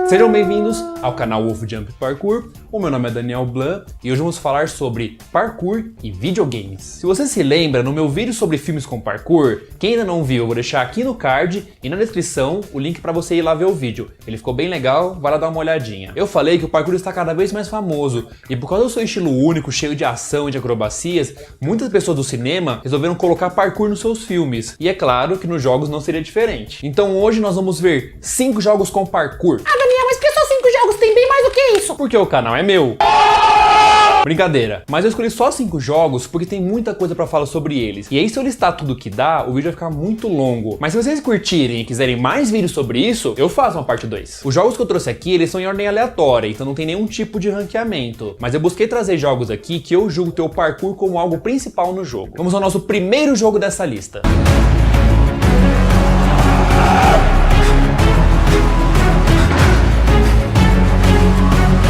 Sejam bem-vindos ao canal Wolf Jump Parkour. O meu nome é Daniel Blan e hoje vamos falar sobre parkour e videogames. Se você se lembra, no meu vídeo sobre filmes com parkour, quem ainda não viu, eu vou deixar aqui no card e na descrição o link para você ir lá ver o vídeo. Ele ficou bem legal, vai lá dar uma olhadinha. Eu falei que o parkour está cada vez mais famoso e por causa do seu estilo único, cheio de ação e de acrobacias, muitas pessoas do cinema resolveram colocar parkour nos seus filmes. E é claro que nos jogos não seria diferente. Então hoje nós vamos ver 5 jogos com parkour. Mas por que só 5 jogos? Tem bem mais do que isso! Porque o canal é meu. Brincadeira, mas eu escolhi só 5 jogos porque tem muita coisa pra falar sobre eles. E aí se eu listar tudo que dá, o vídeo vai ficar muito longo. Mas se vocês curtirem e quiserem mais vídeos sobre isso, eu faço uma parte 2. Os jogos que eu trouxe aqui, eles são em ordem aleatória, então não tem nenhum tipo de ranqueamento. Mas eu busquei trazer jogos aqui que eu julgo ter o parkour como algo principal no jogo. Vamos ao nosso primeiro jogo dessa lista.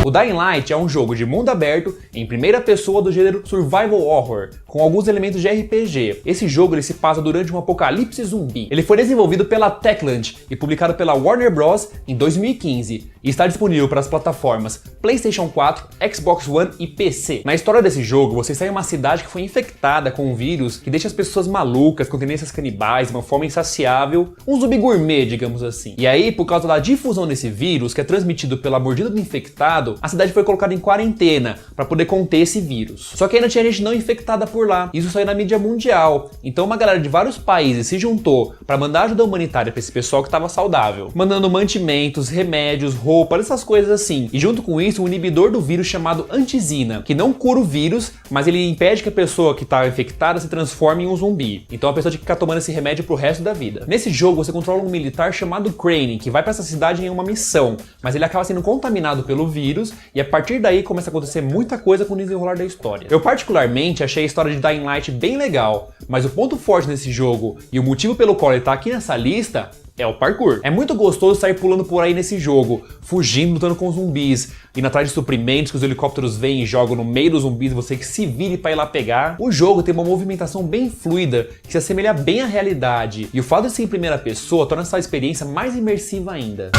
O Dying Light é um jogo de mundo aberto em primeira pessoa do gênero Survival Horror, com alguns elementos de RPG. Esse jogo ele se passa durante um apocalipse zumbi. Ele foi desenvolvido pela Techland e publicado pela Warner Bros. Em 2015 e está disponível para as plataformas PlayStation 4, Xbox One e PC. Na história desse jogo, você sai em uma cidade que foi infectada com um vírus que deixa as pessoas malucas, com tendências canibais, uma fome insaciável, um zumbi gourmet, digamos assim. E aí, por causa da difusão desse vírus, que é transmitido pela mordida do infectado, a cidade foi colocada em quarentena para poder conter esse vírus. Só que ainda tinha gente não infectada por lá. Isso saiu na mídia mundial. Então uma galera de vários países se juntou para mandar ajuda humanitária para esse pessoal que estava saudável, mandando mantimentos, remédios, roupas, essas coisas assim. E junto com isso, um inibidor do vírus chamado antizina, que não cura o vírus, mas ele impede que a pessoa que está infectada se transforme em um zumbi. Então a pessoa tem que ficar tomando esse remédio pro resto da vida. Nesse jogo você controla um militar chamado Crane, que vai para essa cidade em uma missão, mas ele acaba sendo contaminado pelo vírus e a partir daí começa a acontecer muita coisa com o desenrolar da história. Eu particularmente achei a história de Dying Light bem legal, mas o ponto forte desse jogo e o motivo pelo qual ele tá aqui nessa lista é o parkour. É muito gostoso sair pulando por aí nesse jogo, fugindo, lutando com zumbis, indo atrás de suprimentos que os helicópteros vêm e jogam no meio dos zumbis, você que se vire para ir lá pegar. O jogo tem uma movimentação bem fluida, que se assemelha bem à realidade, e o fato de ser em primeira pessoa torna essa experiência mais imersiva ainda.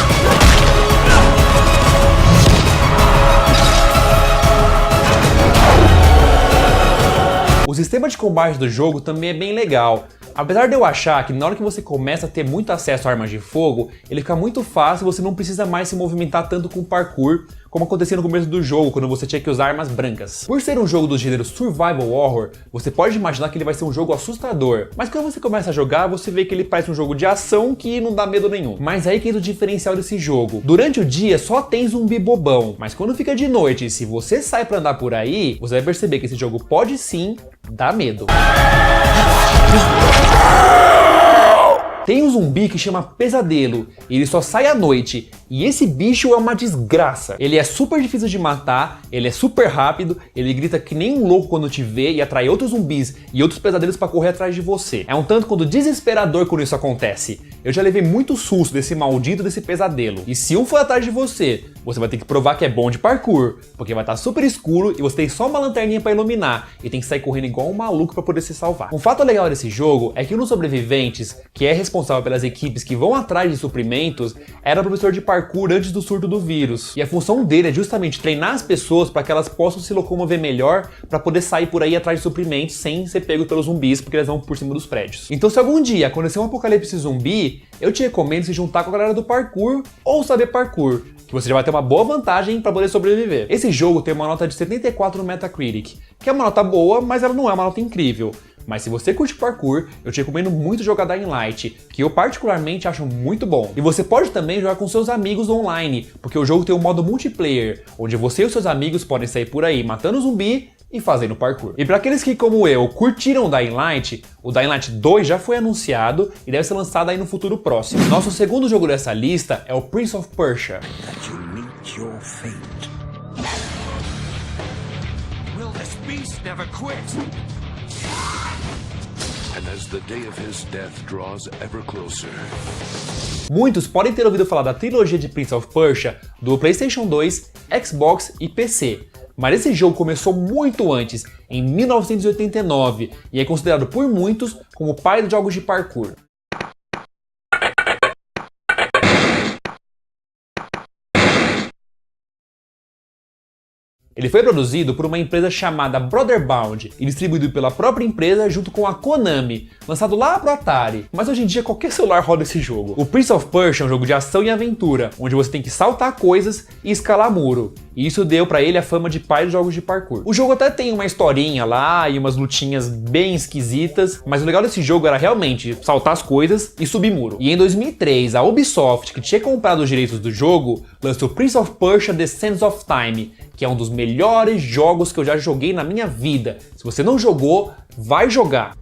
O sistema de combate do jogo também é bem legal. Apesar de eu achar que na hora que você começa a ter muito acesso a armas de fogo, ele fica muito fácil e você não precisa mais se movimentar tanto com parkour, como acontecia no começo do jogo, quando você tinha que usar armas brancas. Por ser um jogo do gênero Survival Horror, você pode imaginar que ele vai ser um jogo assustador, mas quando você começa a jogar, você vê que ele parece um jogo de ação que não dá medo nenhum. Mas aí que entra o diferencial desse jogo. Durante o dia só tem zumbi bobão, mas quando fica de noite, se você sai pra andar por aí, você vai perceber que esse jogo pode sim dar medo. Tem um zumbi que chama Pesadelo, e ele só sai à noite, e esse bicho é uma desgraça. Ele é super difícil de matar, ele é super rápido, ele grita que nem um louco quando te vê e atrai outros zumbis e outros pesadelos pra correr atrás de você. É um tanto quanto desesperador quando isso acontece. Eu já levei muito susto desse maldito desse pesadelo. E se um for atrás de você, você vai ter que provar que é bom de parkour, porque vai estar super escuro e você tem só uma lanterninha pra iluminar e tem que sair correndo igual um maluco pra poder se salvar. Um fato legal desse jogo é que um dos sobreviventes, que é responsável pelas equipes que vão atrás de suprimentos, era professor de parkour antes do surto do vírus. E a função dele é justamente treinar as pessoas para que elas possam se locomover melhor para poder sair por aí atrás de suprimentos sem ser pego pelos zumbis, porque eles vão por cima dos prédios. Então se algum dia acontecer um apocalipse zumbi, eu te recomendo se juntar com a galera do parkour ou saber parkour, que você já vai ter uma boa vantagem para poder sobreviver. Esse jogo tem uma nota de 74 no Metacritic, que é uma nota boa, mas ela não é uma nota incrível. Mas se você curte parkour, eu te recomendo muito jogar Dying Light, que eu particularmente acho muito bom. E você pode também jogar com seus amigos online, porque o jogo tem um modo multiplayer, onde você e os seus amigos podem sair por aí matando zumbi e fazendo parkour. E para aqueles que, como eu, curtiram Dying Light, o Dying Light 2 já foi anunciado e deve ser lançado aí no futuro próximo. Nosso segundo jogo dessa lista é o Prince of Persia. And as the day of his death draws ever closer. Muitos podem ter ouvido falar da trilogia de Prince of Persia do PlayStation 2, Xbox e PC. Mas esse jogo começou muito antes, em 1989, e é considerado por muitos como o pai dos jogos de parkour. Ele foi produzido por uma empresa chamada Brotherbound e distribuído pela própria empresa junto com a Konami, lançado lá pro Atari. Mas hoje em dia qualquer celular roda esse jogo. O Prince of Persia é um jogo de ação e aventura, onde você tem que saltar coisas e escalar muro. E isso deu pra ele a fama de pai dos jogos de parkour. O jogo até tem uma historinha lá e umas lutinhas bem esquisitas, mas o legal desse jogo era realmente saltar as coisas e subir muro. E em 2003, a Ubisoft, que tinha comprado os direitos do jogo, lançou Prince of Persia: The Sands of Time, que é um dos melhores jogos que eu já joguei na minha vida. Se você não jogou, vai jogar.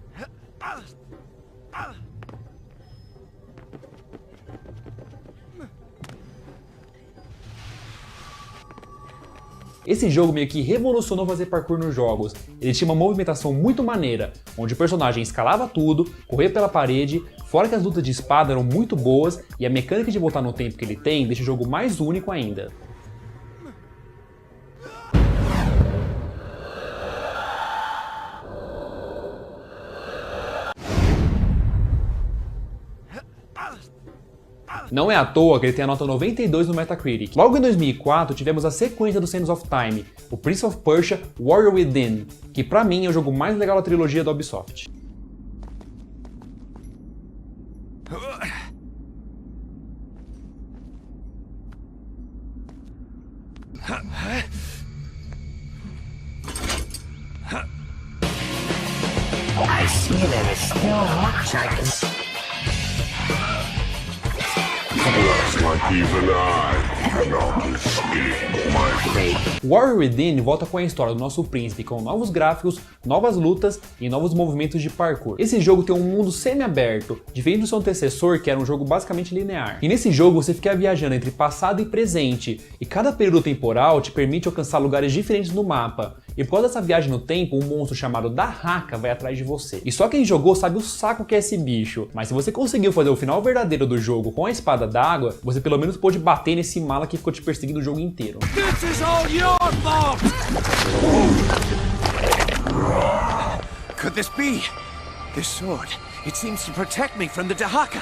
Esse jogo meio que revolucionou fazer parkour nos jogos. Ele tinha uma movimentação muito maneira, onde o personagem escalava tudo, corria pela parede, fora que as lutas de espada eram muito boas e a mecânica de voltar no tempo que ele tem deixa o jogo mais único ainda. Não é à toa que ele tem a nota 92 no Metacritic. Logo em 2004 tivemos a sequência do Sands of Time, o Prince of Persia: Warrior Within, que pra mim é o jogo mais legal da trilogia da Ubisoft. I see there is still much I can... Looks like even I cannot escape my fate. Warrior Within volta com a história do nosso príncipe, com novos gráficos, novas lutas e novos movimentos de parkour. Esse jogo tem um mundo semi-aberto, diferente do seu antecessor, que era um jogo basicamente linear. E nesse jogo você fica viajando entre passado e presente, e cada período temporal te permite alcançar lugares diferentes no mapa. E por causa dessa viagem no tempo, um monstro chamado Dahaka vai atrás de você. E só quem jogou sabe o saco que é esse bicho. Mas se você conseguiu fazer o final verdadeiro do jogo com a espada d'água, você pelo menos pôde bater nesse mala que ficou te perseguindo o jogo inteiro. This is all your fault! Could this be? This sword, it seems to protect me from the Dahaka.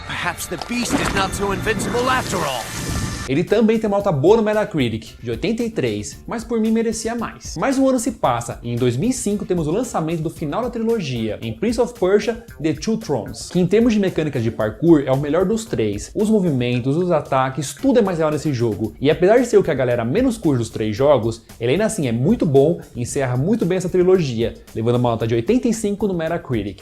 Perhaps the beast is not so invincible after all. Ele também tem uma nota boa no Metacritic, de 83, mas por mim merecia mais. Mais um ano se passa e em 2005 temos o lançamento do final da trilogia, em Prince of Persia: The Two Thrones, que em termos de mecânicas de parkour é o melhor dos três. Os movimentos, os ataques, tudo é mais legal nesse jogo. E apesar de ser o que a galera menos curte dos três jogos, ele ainda assim é muito bom e encerra muito bem essa trilogia, levando uma nota de 85 no Metacritic.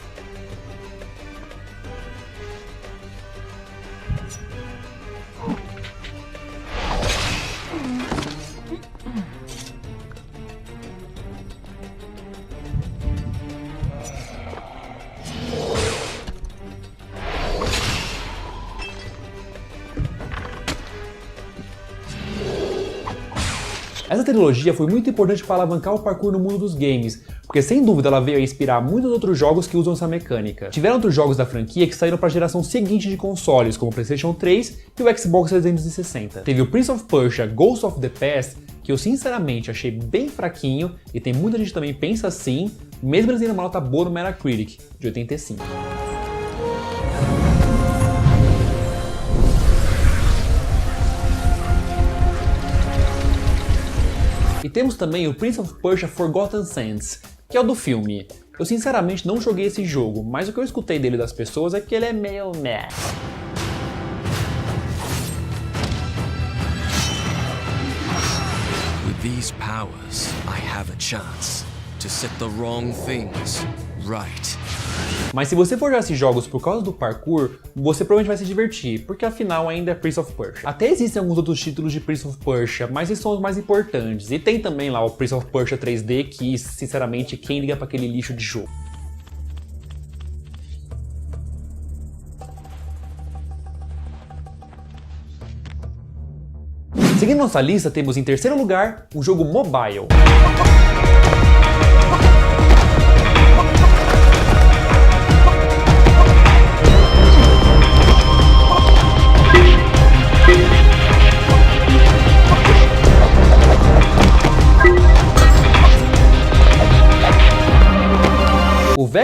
Essa trilogia foi muito importante para alavancar o parkour no mundo dos games, porque sem dúvida ela veio a inspirar muitos outros jogos que usam essa mecânica. Tiveram outros jogos da franquia que saíram para a geração seguinte de consoles, como o PlayStation 3 e o Xbox 360. Teve o Prince of Persia: Ghosts of the Past, que eu sinceramente achei bem fraquinho, e tem muita gente que também pensa assim, mesmo eles tendo uma nota boa no Metacritic, de 85. E temos também o Prince of Persia: Forgotten Sands, que é o do filme. Eu sinceramente não joguei esse jogo, mas o que eu escutei dele das pessoas é que ele é meio meh. With these powers, I have a chance to set the wrong things right. Mas se você for jogar esses jogos por causa do parkour, você provavelmente vai se divertir, porque afinal ainda é Prince of Persia. Até existem alguns outros títulos de Prince of Persia, mas esses são os mais importantes. E tem também lá o Prince of Persia 3D, que sinceramente quem liga pra aquele lixo de jogo. Seguindo nossa lista, temos em terceiro lugar um jogo mobile.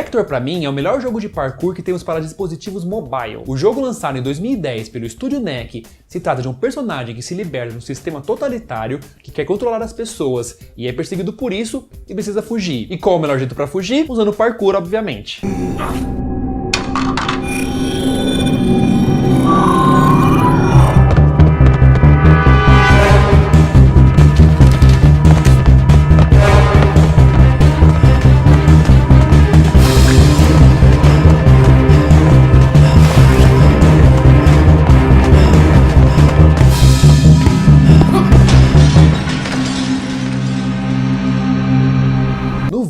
Vector, pra mim, é o melhor jogo de parkour que temos para dispositivos mobile. O jogo lançado em 2010 pelo estúdio NEC se trata de um personagem que se liberta de um sistema totalitário que quer controlar as pessoas e é perseguido por isso e precisa fugir. E qual é o melhor jeito pra fugir? Usando parkour, obviamente.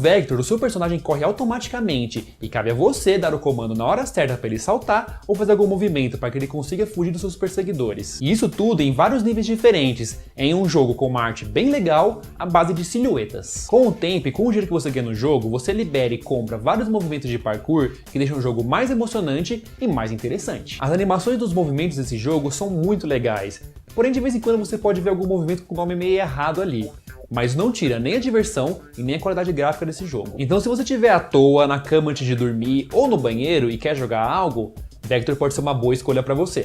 Vector, o seu personagem corre automaticamente e cabe a você dar o comando na hora certa para ele saltar ou fazer algum movimento para que ele consiga fugir dos seus perseguidores. E isso tudo em vários níveis diferentes, em um jogo com uma arte bem legal, à base de silhuetas. Com o tempo e com o dinheiro que você ganha no jogo, você libera e compra vários movimentos de parkour que deixam o jogo mais emocionante e mais interessante. As animações dos movimentos desse jogo são muito legais, porém de vez em quando você pode ver algum movimento com o nome meio errado ali. Mas não tira nem a diversão e nem a qualidade gráfica desse jogo. Então se você estiver à toa, na cama antes de dormir ou no banheiro e quer jogar algo, Vector pode ser uma boa escolha para você.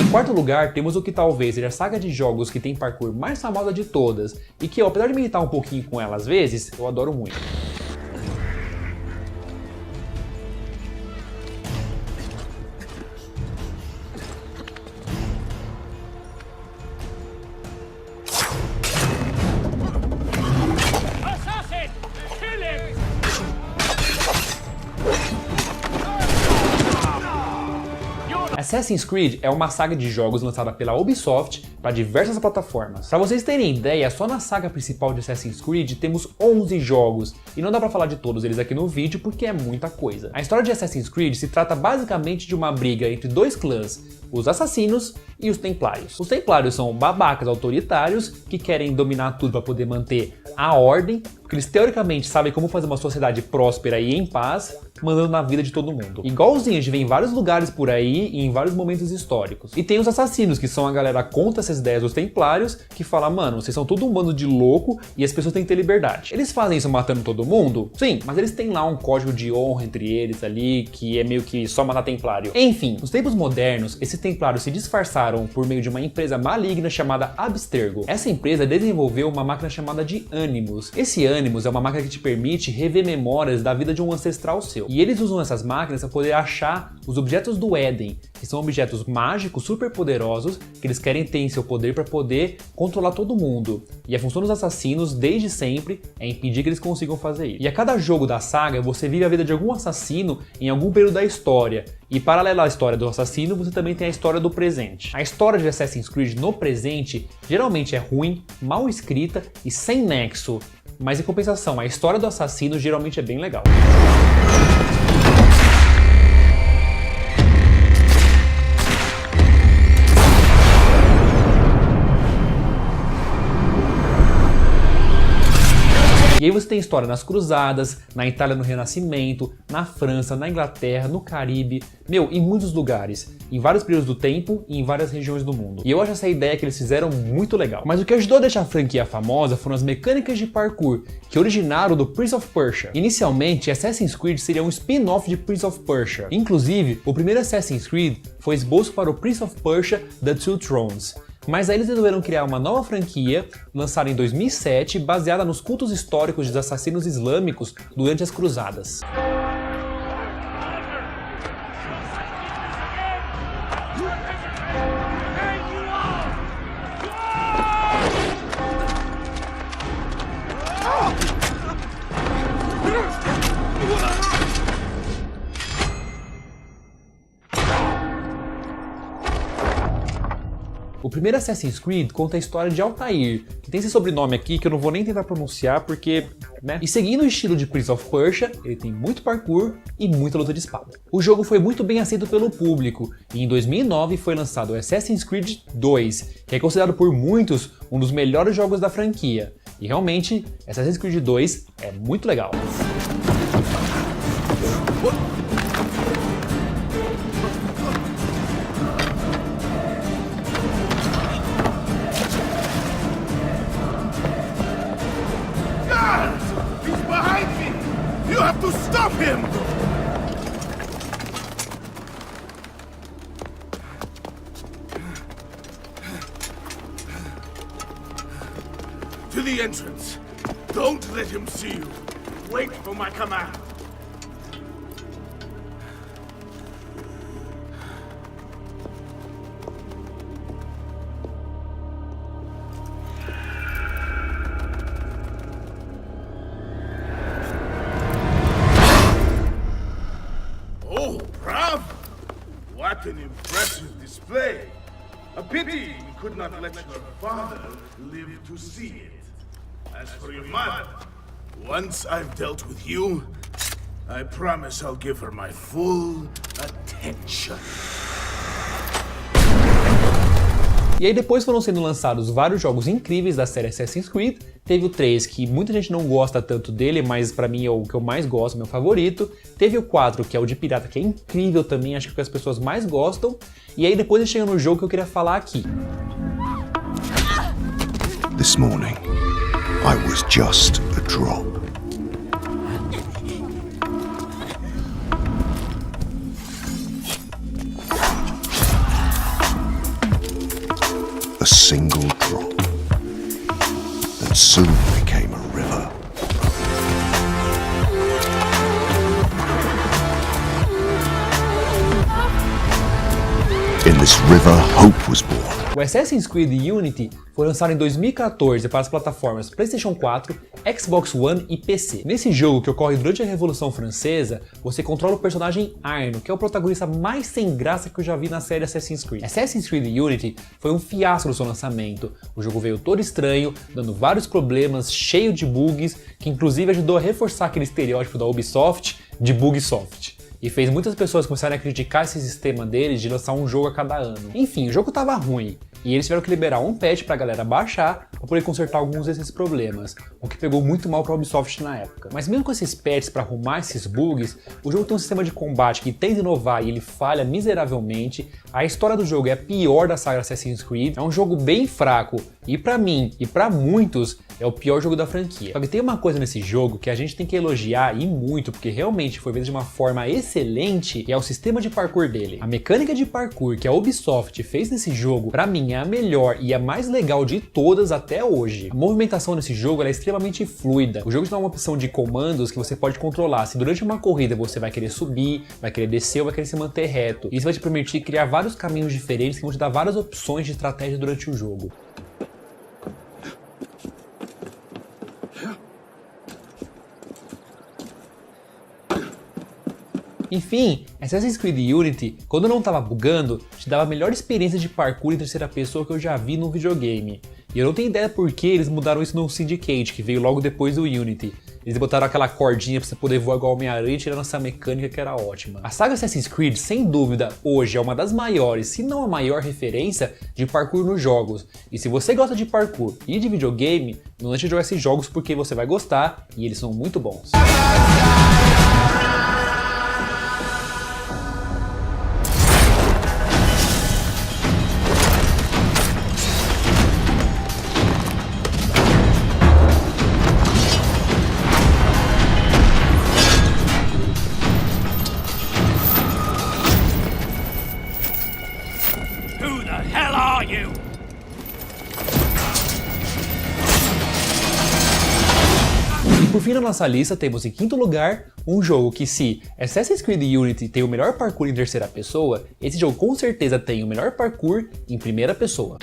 Em quarto lugar, temos o que talvez seja a saga de jogos que tem parkour mais famosa de todas e que, apesar de me irritar um pouquinho com ela às vezes, eu adoro muito. Assassin's Creed é uma saga de jogos lançada pela Ubisoft para diversas plataformas. Para vocês terem ideia, só na saga principal de Assassin's Creed temos 11 jogos, e não dá para falar de todos eles aqui no vídeo porque é muita coisa. A história de Assassin's Creed se trata basicamente de uma briga entre dois clãs, os assassinos e os templários. Os templários são babacas autoritários que querem dominar tudo para poder manter a ordem, porque eles teoricamente sabem como fazer uma sociedade próspera e em paz, mandando na vida de todo mundo. Igualzinho a gente vê em vários lugares por aí e em vários momentos históricos. E tem os assassinos, que são a galera contra essas ideias dos templários, que fala, mano, vocês são todo um bando de louco e as pessoas têm que ter liberdade. Eles fazem isso matando todo mundo? Sim, mas eles têm lá um código de honra entre eles ali, que é meio que só matar templário. Enfim, nos tempos modernos, esses templários se disfarçaram por meio de uma empresa maligna chamada Abstergo. Essa empresa desenvolveu uma máquina chamada de Animus. Esse Animus é uma máquina que te permite rever memórias da vida de um ancestral seu. E eles usam essas máquinas para poder achar os objetos do Éden, que são objetos mágicos super poderosos que eles querem ter em seu poder para poder controlar todo mundo. E a função dos assassinos, desde sempre, é impedir que eles consigam fazer isso. E a cada jogo da saga, você vive a vida de algum assassino em algum período da história. E paralelo à história do assassino, você também tem a história do presente. A história de Assassin's Creed no presente geralmente é ruim, mal escrita e sem nexo. Mas em compensação, a história do assassino geralmente é bem legal. E aí você tem história nas Cruzadas, na Itália no Renascimento, na França, na Inglaterra, no Caribe, em muitos lugares, em vários períodos do tempo e em várias regiões do mundo. E eu acho essa ideia que eles fizeram muito legal. Mas o que ajudou a deixar a franquia famosa foram as mecânicas de parkour, que originaram do Prince of Persia. Inicialmente, Assassin's Creed seria um spin-off de Prince of Persia. Inclusive, o primeiro Assassin's Creed foi esboço para o Prince of Persia The Two Thrones. Mas aí eles resolveram criar uma nova franquia, lançada em 2007, baseada nos cultos históricos dos assassinos islâmicos durante as Cruzadas. O primeiro Assassin's Creed conta a história de Altair, que tem esse sobrenome aqui que eu não vou nem tentar pronunciar porque, né? E seguindo o estilo de Prince of Persia, ele tem muito parkour e muita luta de espada. O jogo foi muito bem aceito pelo público e em 2009 foi lançado o Assassin's Creed 2, que é considerado por muitos um dos melhores jogos da franquia. E realmente, Assassin's Creed 2 é muito legal. Guards! He's behind me! You have to stop him! To the entrance. Don't let him see you. Wait for my command. Oh, bravo! What an impressive display. A pity you could not let your father live to see it. As for your mother, once I've dealt with you, I promise I'll give her my full attention. E aí depois foram sendo lançados vários jogos incríveis da série Assassin's Creed. Teve o 3, que muita gente não gosta tanto dele, mas pra mim é o que eu mais gosto, meu favorito. Teve o 4, que é o de pirata, que é incrível também, acho que é o que as pessoas mais gostam. E aí depois a gente chega no jogo que eu queria falar aqui. This morning, I was just a drop. A single drop that soon became a river. In this river, hope was born. O Assassin's Creed Unity foi lançado em 2014 para as plataformas PlayStation 4, Xbox One e PC. Nesse jogo, que ocorre durante a Revolução Francesa, você controla o personagem Arno, que é o protagonista mais sem graça que eu já vi na série Assassin's Creed. Assassin's Creed Unity foi um fiasco no seu lançamento. O jogo veio todo estranho, dando vários problemas, cheio de bugs, que inclusive ajudou a reforçar aquele estereótipo da Ubisoft de Bugsoft. E fez muitas pessoas começarem a criticar esse sistema deles de lançar um jogo a cada ano. Enfim, o jogo tava ruim, e eles tiveram que liberar um patch pra galera baixar pra poder consertar alguns desses problemas, o que pegou muito mal pra Ubisoft na época. Mas mesmo com esses patches pra arrumar esses bugs, o jogo tem um sistema de combate que tenta inovar e ele falha miseravelmente. A história do jogo é a pior da saga Assassin's Creed, é um jogo bem fraco, e pra mim, e pra muitos, é o pior jogo da franquia. Só que tem uma coisa nesse jogo que a gente tem que elogiar, e muito, porque realmente foi feito de uma forma excelente, e é o sistema de parkour dele. A mecânica de parkour que a Ubisoft fez nesse jogo, pra mim, é a melhor e a mais legal de todas até hoje. A movimentação nesse jogo é extremamente fluida. O jogo te dá uma opção de comandos que você pode controlar se durante uma corrida você vai querer subir, vai querer descer ou vai querer se manter reto. Isso vai te permitir criar vários caminhos diferentes que vão te dar várias opções de estratégia durante o jogo. Enfim, Assassin's Creed Unity, quando não estava bugando, te dava a melhor experiência de parkour em terceira pessoa que eu já vi no videogame. E eu não tenho ideia por que eles mudaram isso no Syndicate, que veio logo depois do Unity. Eles botaram aquela cordinha pra você poder voar igual Homem-Aranha e tirando essa mecânica que era ótima. A saga Assassin's Creed, sem dúvida, hoje é uma das maiores, se não a maior referência de parkour nos jogos. E se você gosta de parkour e de videogame, não deixe de jogar esses jogos porque você vai gostar e eles são muito bons. E por fim na nossa lista temos em quinto lugar um jogo que, se Assassin's Creed Unity tem o melhor parkour em terceira pessoa, esse jogo com certeza tem o melhor parkour em primeira pessoa.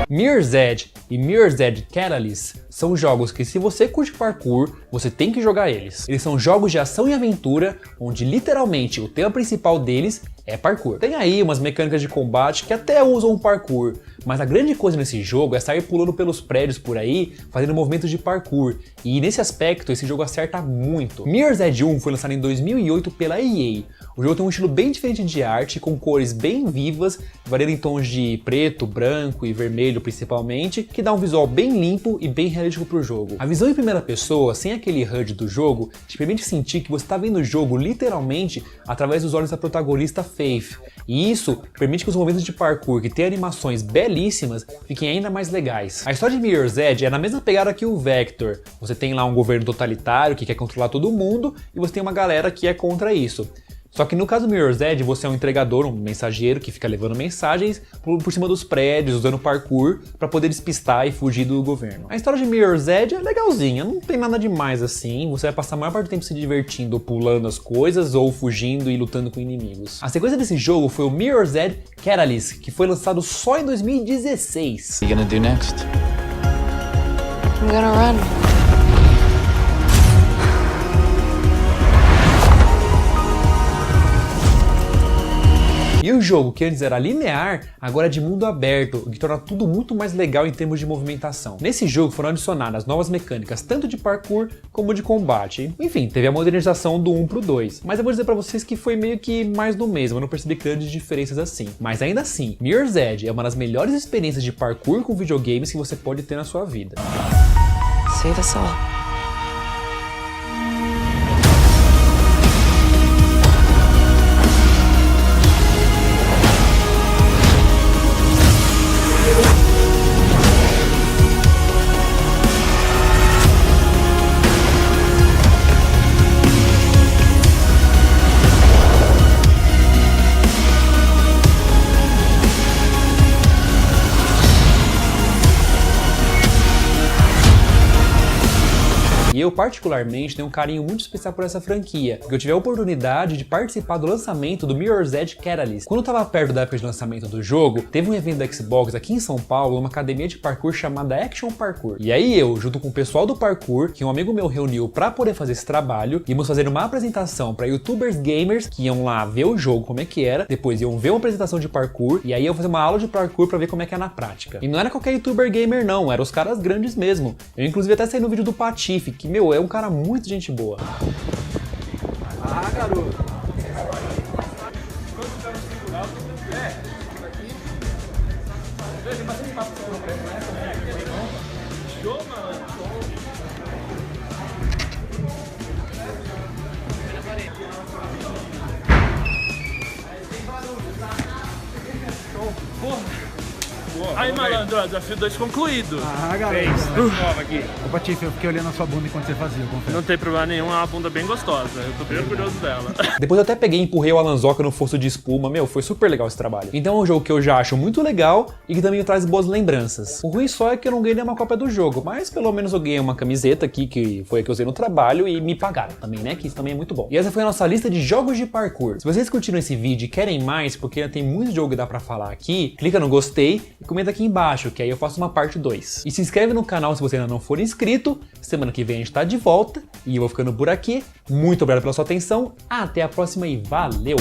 Mirror's Edge e Mirror's Edge Catalyst são jogos que, se você curte parkour, você tem que jogar eles. Eles são jogos de ação e aventura, onde literalmente o tema principal deles é parkour. Tem aí umas mecânicas de combate que até usam parkour, mas a grande coisa nesse jogo é sair pulando pelos prédios por aí, fazendo movimentos de parkour, e nesse aspecto esse jogo acerta muito. Mirror's Edge 1 foi lançado em 2008 pela EA. O jogo tem um estilo bem diferente de arte, com cores bem vivas, variando em tons de preto, branco e vermelho principalmente, que dá um visual bem limpo e bem realístico pro jogo. A visão em primeira pessoa, sem aquele HUD do jogo, te permite sentir que você está vendo o jogo literalmente através dos olhos da protagonista Faith, e isso permite que os movimentos de parkour, que tem animações belíssimas, fiquem ainda mais legais. A história de Mirror's Edge é na mesma pegada que o Vector. Você tem lá um governo totalitário que quer controlar todo mundo, e você tem uma galera que é contra isso. Só que no caso do Mirror's Edge, você é um entregador, um mensageiro que fica levando mensagens por cima dos prédios, usando parkour para poder despistar e fugir do governo. A história de Mirror's Edge é legalzinha, não tem nada demais assim, você vai passar a maior parte do tempo se divertindo, pulando as coisas ou fugindo e lutando com inimigos. A sequência desse jogo foi o Mirror's Edge Catalyst, que foi lançado só em 2016. What are you gonna do next? I'm gonna run. E o jogo, que antes era linear, agora é de mundo aberto, o que torna tudo muito mais legal em termos de movimentação. Nesse jogo foram adicionadas novas mecânicas, tanto de parkour como de combate. Enfim, teve a modernização do 1 pro 2. Mas eu vou dizer pra vocês que foi meio que mais do mesmo, eu não percebi grandes diferenças assim. Mas ainda assim, Mirror's Edge é uma das melhores experiências de parkour com videogames que você pode ter na sua vida. Save us all. E eu particularmente tenho um carinho muito especial por essa franquia, porque eu tive a oportunidade de participar do lançamento do Mirror's Edge Catalyst. Quando eu tava perto da época de lançamento do jogo, teve um evento da Xbox aqui em São Paulo, numa academia de parkour chamada Action Parkour. E aí eu, junto com o pessoal do parkour, que um amigo meu reuniu pra poder fazer esse trabalho, íamos fazer uma apresentação pra youtubers gamers que iam lá ver o jogo como é que era, depois iam ver uma apresentação de parkour, e aí eu fazer uma aula de parkour pra ver como é que é na prática. E não era qualquer youtuber gamer não, eram os caras grandes mesmo. Eu inclusive até saí no vídeo do Patife, que, meu, é um cara muito gente boa. Ah, garoto. Aí, malandro, desafio 2 concluído. Ah, garoto. Prova aqui. Ô, Patife, eu fiquei olhando a sua bunda enquanto você fazia, confesso. Não tem problema nenhum, é uma bunda bem gostosa. Eu tô bem orgulhoso dela. Depois eu até peguei e empurrei o Alanzoca no fosso de espuma. Meu, foi super legal esse trabalho. Então é um jogo que eu já acho muito legal e que também me traz boas lembranças. O ruim só é que eu não ganhei nenhuma cópia do jogo, mas pelo menos eu ganhei uma camiseta aqui, que foi a que eu usei no trabalho, e me pagaram também, né? Que isso também é muito bom. E essa foi a nossa lista de jogos de parkour. Se vocês curtiram esse vídeo e querem mais, porque ainda tem muito jogo que dá pra falar aqui, clica no gostei e comenta aqui embaixo, que aí eu faço uma parte 2. E se inscreve no canal se você ainda não for inscrito. Semana que vem a gente tá de volta e eu vou ficando por aqui. Muito obrigado pela sua atenção, até a próxima e valeu!